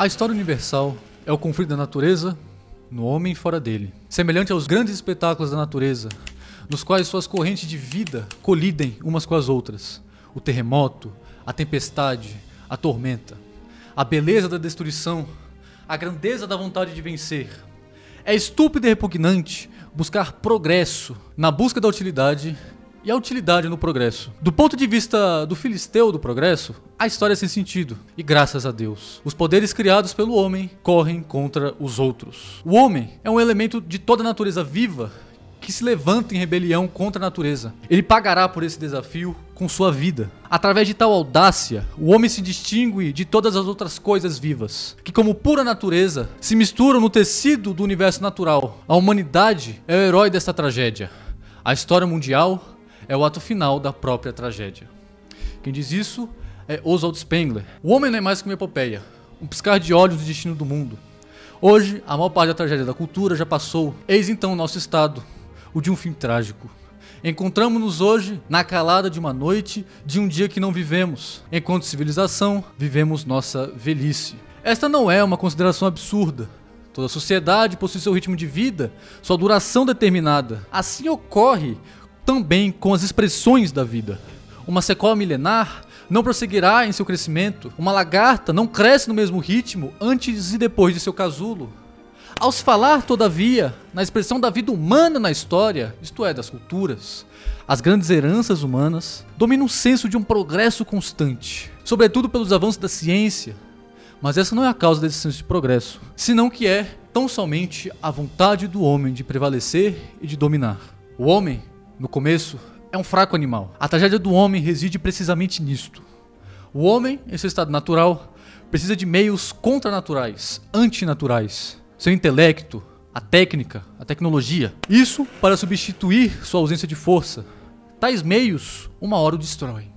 A história universal é o conflito da natureza no homem e fora dele, semelhante aos grandes espetáculos da natureza, nos quais suas correntes de vida colidem umas com as outras. O terremoto, a tempestade, a tormenta, a beleza da destruição, a grandeza da vontade de vencer. É estúpido e repugnante buscar progresso na busca da utilidade e a utilidade no progresso. Do ponto de vista do filisteu do progresso, a história é sem sentido. E graças a Deus, os poderes criados pelo homem correm contra os outros. O homem é um elemento de toda a natureza viva que se levanta em rebelião contra a natureza. Ele pagará por esse desafio com sua vida. Através de tal audácia, o homem se distingue de todas as outras coisas vivas, que como pura natureza, se misturam no tecido do universo natural. A humanidade é o herói desta tragédia. A história mundial é o ato final da própria tragédia. Quem diz isso é Oswald Spengler. O homem não é mais que uma epopeia, um piscar de olhos do destino do mundo. Hoje, a maior parte da tragédia da cultura já passou. Eis então o nosso estado, o de um fim trágico. Encontramos-nos hoje na calada de uma noite de um dia que não vivemos. Enquanto civilização, vivemos nossa velhice. Esta não é uma consideração absurda. Toda sociedade possui seu ritmo de vida, sua duração determinada. Assim ocorre também com as expressões da vida. Uma sequoia milenar não prosseguirá em seu crescimento. Uma lagarta não cresce no mesmo ritmo antes e depois de seu casulo. Ao se falar, todavia, na expressão da vida humana na história, isto é, das culturas, as grandes heranças humanas dominam um senso de um progresso constante, sobretudo pelos avanços da ciência. Mas essa não é a causa desse senso de progresso, senão que é tão somente a vontade do homem de prevalecer e de dominar. O homem, no começo, é um fraco animal. A tragédia do homem reside precisamente nisto. O homem, em seu estado natural, precisa de meios contranaturais, antinaturais. Seu intelecto, a técnica, a tecnologia. Isso para substituir sua ausência de força. Tais meios, uma hora o destroem.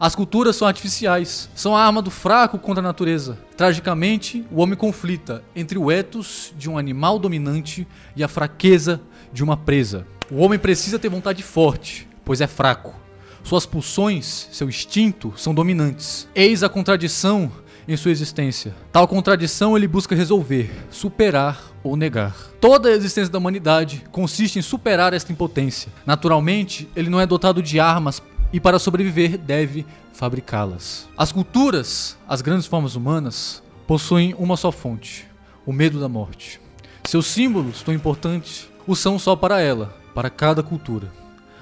As culturas são artificiais, são a arma do fraco contra a natureza. Tragicamente, o homem conflita entre o ethos de um animal dominante e a fraqueza de uma presa. O homem precisa ter vontade forte, pois é fraco. Suas pulsões, seu instinto, são dominantes. Eis a contradição em sua existência. Tal contradição ele busca resolver, superar ou negar. Toda a existência da humanidade consiste em superar esta impotência. Naturalmente, ele não é dotado de armas e para sobreviver deve fabricá-las. As culturas, as grandes formas humanas, possuem uma só fonte, o medo da morte. Seus símbolos, tão importantes, o são só para ela, para cada cultura.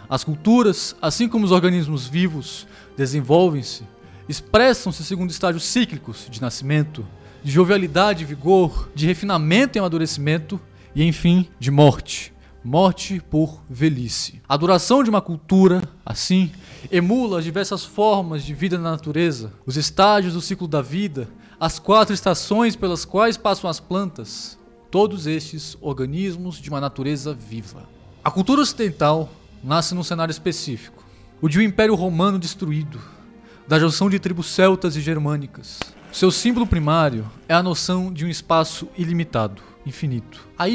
As culturas, assim como os organismos vivos, desenvolvem-se, expressam-se segundo estágios cíclicos de nascimento, de jovialidade e vigor, de refinamento e amadurecimento e, enfim, de morte. Morte por velhice. A duração de uma cultura, assim, emula as diversas formas de vida na natureza, os estágios do ciclo da vida, as 4 estações pelas quais passam as plantas, todos estes organismos de uma natureza viva. A cultura ocidental nasce num cenário específico, o de um império romano destruído, da junção de tribos celtas e germânicas. Seu símbolo primário é a noção de um espaço ilimitado, infinito. A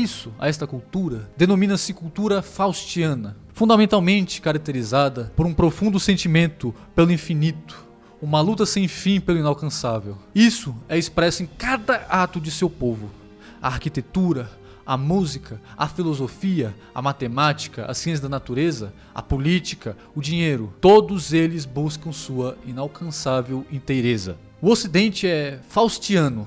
esta cultura, denomina-se cultura faustiana, fundamentalmente caracterizada por um profundo sentimento pelo infinito, uma luta sem fim pelo inalcançável. Isso é expresso em cada ato de seu povo. A arquitetura, a música, a filosofia, a matemática, a ciência da natureza, a política, o dinheiro, todos eles buscam sua inalcançável inteireza. O Ocidente é faustiano,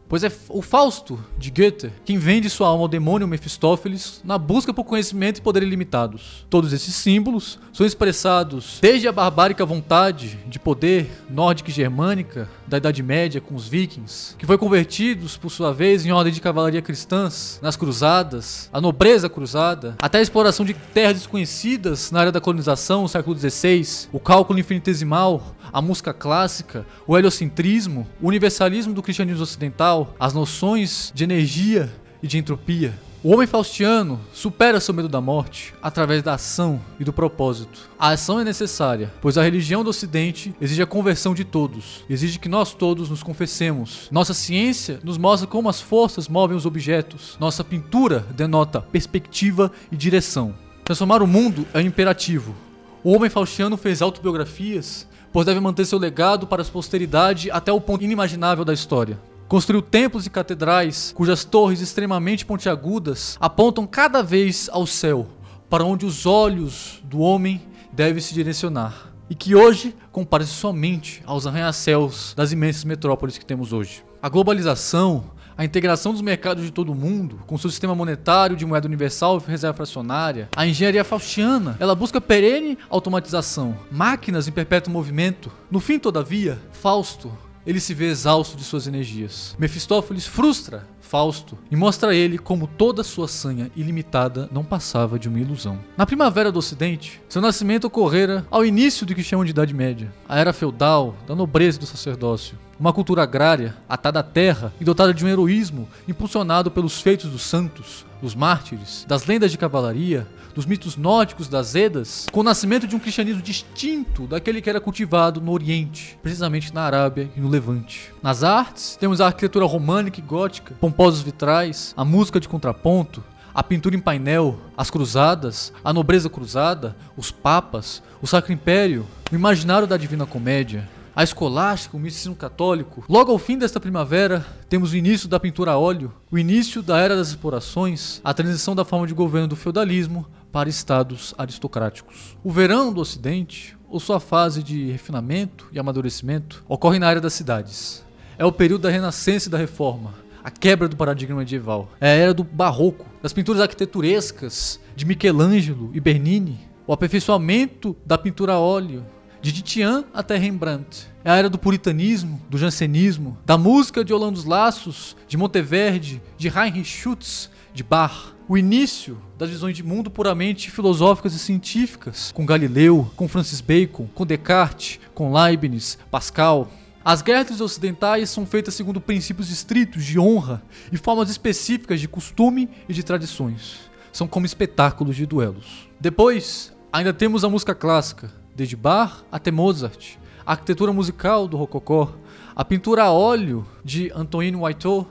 pois é o Fausto, de Goethe, quem vende sua alma ao demônio Mefistófeles na busca por conhecimento e poder ilimitados. Todos esses símbolos são expressados desde a barbárica vontade de poder nórdica e germânica da Idade Média com os vikings, que foi convertidos, por sua vez, em ordem de cavalaria cristãs, nas cruzadas, a nobreza cruzada, até a exploração de terras desconhecidas na área da colonização no século XVI, o cálculo infinitesimal, a música clássica, o heliocentrismo, o universalismo do cristianismo ocidental, as noções de energia e de entropia. O homem faustiano supera seu medo da morte através da ação e do propósito. A ação é necessária, pois a religião do Ocidente exige a conversão de todos, exige que nós todos nos confessemos. Nossa ciência nos mostra como as forças movem os objetos. Nossa pintura denota perspectiva e direção. Transformar o mundo é um imperativo. O homem faustiano fez autobiografias, pois deve manter seu legado para a posteridade até o ponto inimaginável da história. Construiu templos e catedrais cujas torres extremamente pontiagudas apontam cada vez ao céu, para onde os olhos do homem devem se direcionar. E que hoje compara-se somente aos arranha-céus das imensas metrópoles que temos hoje. A globalização, a integração dos mercados de todo o mundo, com seu sistema monetário de moeda universal e reserva fracionária, a engenharia faustiana, ela busca perene automatização, máquinas em perpétuo movimento. No fim, todavia, Fausto, ele se vê exausto de suas energias. Mefistófeles frustra Fausto e mostra a ele como toda sua sanha ilimitada não passava de uma ilusão. Na primavera do Ocidente, seu nascimento ocorrera ao início do que chamam de Idade Média, a era feudal, da nobreza e do sacerdócio. Uma cultura agrária, atada à terra e dotada de um heroísmo impulsionado pelos feitos dos santos, dos mártires, das lendas de cavalaria, dos mitos nórdicos das Edas, com o nascimento de um cristianismo distinto daquele que era cultivado no Oriente, precisamente na Arábia e no Levante. Nas artes, temos a arquitetura românica e gótica, pomposos vitrais, a música de contraponto, a pintura em painel, as cruzadas, a nobreza cruzada, os papas, o Sacro Império, o imaginário da Divina Comédia, a escolástica, o misticismo católico. Logo ao fim desta primavera, temos o início da pintura a óleo, o início da era das explorações, a transição da forma de governo do feudalismo para estados aristocráticos. O verão do Ocidente, ou sua fase de refinamento e amadurecimento, ocorre na área das cidades. É o período da Renascença e da Reforma, a quebra do paradigma medieval. É a era do Barroco, das pinturas arquiteturescas de Michelangelo e Bernini, o aperfeiçoamento da pintura a óleo, de Titian até Rembrandt. É a era do puritanismo, do jansenismo, da música de Orlando dos Laços, de Monteverdi, de Heinrich Schütz, de Bach. O início das visões de mundo puramente filosóficas e científicas, com Galileu, com Francis Bacon, com Descartes, com Leibniz, Pascal. As guerras ocidentais são feitas segundo princípios estritos de honra e formas específicas de costume e de tradições. São como espetáculos de duelos. Depois, ainda temos a música clássica, desde Bach até Mozart, a arquitetura musical do Rococó, a pintura a óleo de Antoine Watteau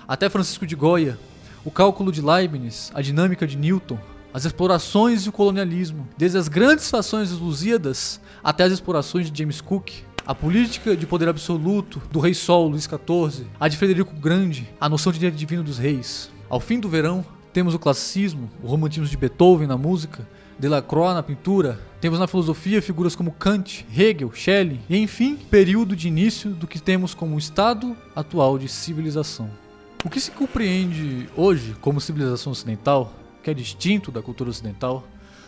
até Francisco de Goya, o cálculo de Leibniz, a dinâmica de Newton, as explorações e o colonialismo, desde as grandes fações dos Lusíadas até as explorações de James Cook, a política de poder absoluto do rei Sol Luís XIV, a de Frederico o Grande, a noção de direito divino dos reis. Ao fim do verão, temos o classicismo, o romantismo de Beethoven na música, Delacroix na pintura, temos na filosofia figuras como Kant, Hegel, Schelling e, enfim, período de início do que temos como estado atual de civilização. O que se compreende hoje como civilização ocidental, que é distinto da cultura ocidental,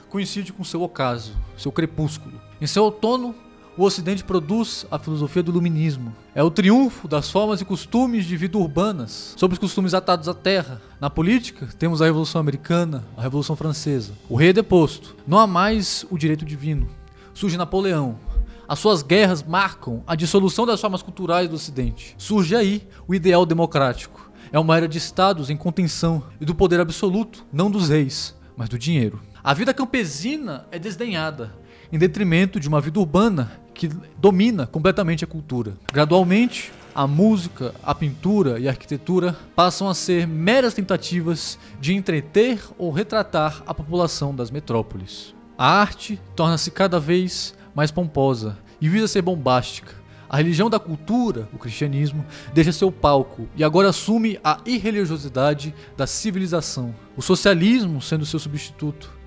coincide com seu ocaso, seu crepúsculo. Em seu outono, o Ocidente produz a filosofia do iluminismo. É o triunfo das formas e costumes de vida urbanas sobre os costumes atados à terra. Na política, temos a Revolução Americana, a Revolução Francesa. O rei é deposto. Não há mais o direito divino. Surge Napoleão. As suas guerras marcam a dissolução das formas culturais do Ocidente. Surge aí o ideal democrático. É uma era de estados em contenção e do poder absoluto, não dos reis, mas do dinheiro. A vida campesina é desdenhada, em detrimento de uma vida urbana que domina completamente a cultura. Gradualmente, a música, a pintura e a arquitetura passam a ser meras tentativas de entreter ou retratar a população das metrópoles. A arte torna-se cada vez mais pomposa e visa ser bombástica. A religião da cultura, o cristianismo, deixa seu palco e agora assume a irreligiosidade da civilização, o socialismo sendo seu substituto.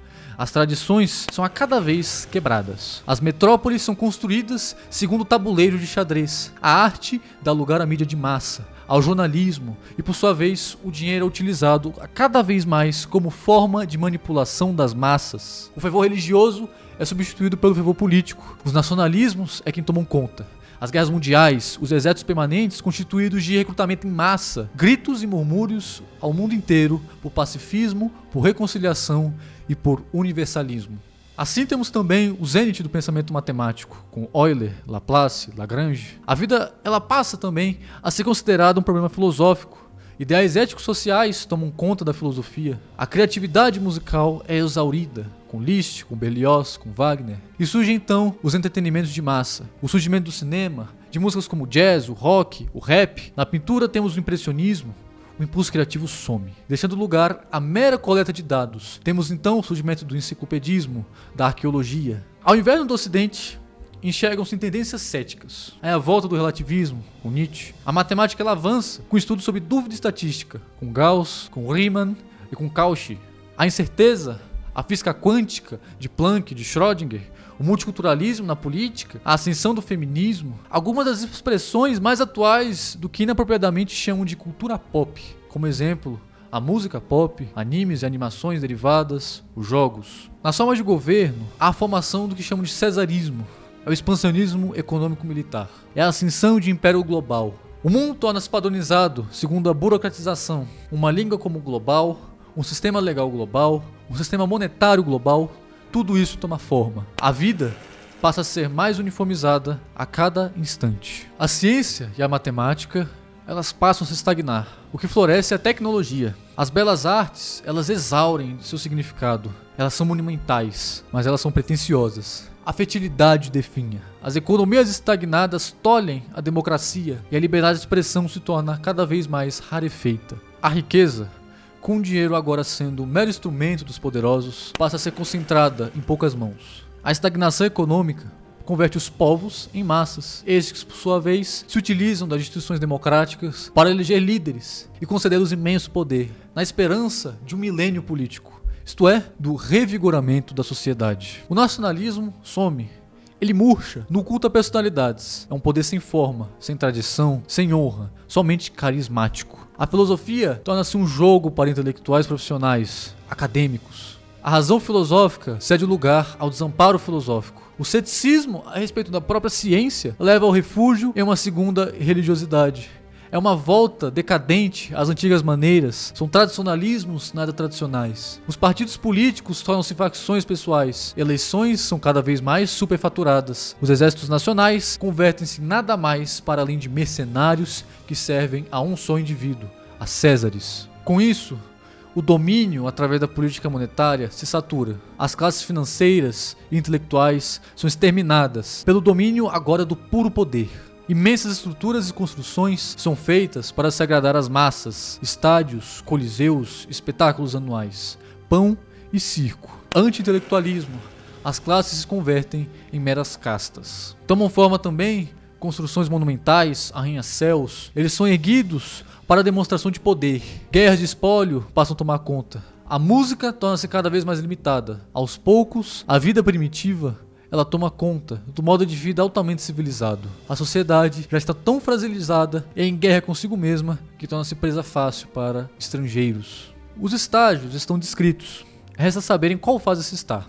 As tradições são a cada vez quebradas. As metrópoles são construídas segundo o tabuleiro de xadrez. A arte dá lugar à mídia de massa, ao jornalismo e, por sua vez, o dinheiro é utilizado a cada vez mais como forma de manipulação das massas. O fervor religioso é substituído pelo fervor político. Os nacionalismos é quem tomam conta. As guerras mundiais, os exércitos permanentes constituídos de recrutamento em massa, gritos e murmúrios ao mundo inteiro por pacifismo, por reconciliação e por universalismo. Assim temos também o zênite do pensamento matemático, com Euler, Laplace, Lagrange. A vida ela passa também a ser considerada um problema filosófico. Ideais éticos sociais tomam conta da filosofia. A criatividade musical é exaurida, com Liszt, com Berlioz, com Wagner. E surgem então os entretenimentos de massa, o surgimento do cinema, de músicas como o jazz, o rock, o rap. Na pintura temos o impressionismo. O impulso criativo some, deixando lugar à mera coleta de dados. Temos então o surgimento do enciclopedismo, da arqueologia. Ao inverno do Ocidente, enxergam-se em tendências céticas. É a volta do relativismo, com Nietzsche. A matemática ela avança com estudos sobre dúvida estatística, com Gauss, com Riemann e com Cauchy. A incerteza, a física quântica de Planck, de Schrödinger, o multiculturalismo na política, a ascensão do feminismo, algumas das expressões mais atuais do que inapropriadamente chamam de cultura pop, como exemplo, a música pop, animes e animações derivadas, os jogos. Nas formas de governo, há a formação do que chamam de cesarismo, é o expansionismo econômico-militar, é a ascensão de império global. O mundo torna-se padronizado segundo a burocratização, uma língua como global, um sistema legal global, um sistema monetário global, tudo isso toma forma. A vida passa a ser mais uniformizada a cada instante. A ciência e a matemática, elas passam a se estagnar. O que floresce é a tecnologia. As belas artes, elas exaurem seu significado. Elas são monumentais, mas elas são pretensiosas. A fertilidade definha. As economias estagnadas tolhem a democracia e a liberdade de expressão se torna cada vez mais rarefeita. A riqueza, com o dinheiro agora sendo um mero instrumento dos poderosos, passa a ser concentrada em poucas mãos. A estagnação econômica converte os povos em massas, estes que, por sua vez, se utilizam das instituições democráticas para eleger líderes e conceder-lhes imenso poder, na esperança de um milênio político, isto é, do revigoramento da sociedade. O nacionalismo some. Ele murcha no culto a personalidades. É um poder sem forma, sem tradição, sem honra, somente carismático. A filosofia torna-se um jogo para intelectuais profissionais, acadêmicos. A razão filosófica cede lugar ao desamparo filosófico. O ceticismo a respeito da própria ciência leva ao refúgio em uma segunda religiosidade. É uma volta decadente às antigas maneiras, são tradicionalismos nada tradicionais. Os partidos políticos tornam-se facções pessoais, eleições são cada vez mais superfaturadas. Os exércitos nacionais convertem-se em nada mais para além de mercenários que servem a um só indivíduo, a Césares. Com isso, o domínio através da política monetária se satura. As classes financeiras e intelectuais são exterminadas pelo domínio agora do puro poder. Imensas estruturas e construções são feitas para se agradar às massas, estádios, coliseus, espetáculos anuais, pão e circo. Anti-intelectualismo, as classes se convertem em meras castas. Tomam forma também construções monumentais, arranha-céus, eles são erguidos para demonstração de poder. Guerras de espólio passam a tomar conta. A música torna-se cada vez mais limitada. Aos poucos, a vida primitiva ela toma conta do modo de vida altamente civilizado. A sociedade já está tão fragilizada e em guerra consigo mesma que torna-se presa fácil para estrangeiros. Os estágios estão descritos. Resta saber em qual fase se está.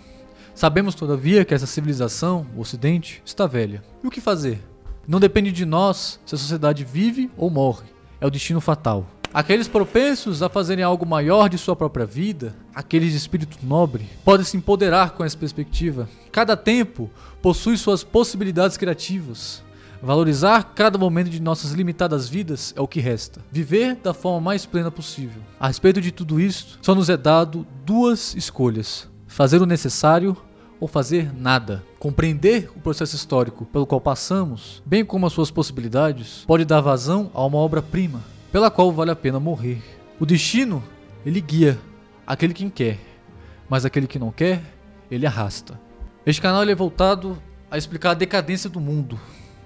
Sabemos, todavia, que essa civilização, o Ocidente, está velha. E o que fazer? Não depende de nós se a sociedade vive ou morre. É o destino fatal. Aqueles propensos a fazerem algo maior de sua própria vida, aqueles de espírito nobre, podem se empoderar com essa perspectiva. Cada tempo possui suas possibilidades criativas. Valorizar cada momento de nossas limitadas vidas é o que resta. Viver da forma mais plena possível. A respeito de tudo isso, só nos é dado duas escolhas: fazer o necessário ou fazer nada. Compreender o processo histórico pelo qual passamos, bem como as suas possibilidades, pode dar vazão a uma obra-prima pela qual vale a pena morrer. O destino, ele guia aquele que quer, mas aquele que não quer, ele arrasta. Este canal ele é voltado a explicar a decadência do mundo.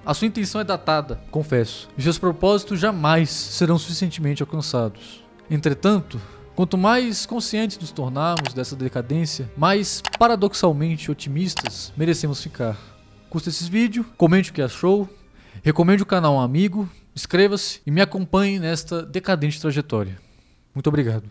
A sua intenção é datada, confesso, e seus propósitos jamais serão suficientemente alcançados. Entretanto, quanto mais conscientes nos tornarmos dessa decadência, mais paradoxalmente otimistas merecemos ficar. Curta esse vídeo, comente o que achou, recomende o canal a um amigo, inscreva-se e me acompanhe nesta decadente trajetória. Muito obrigado.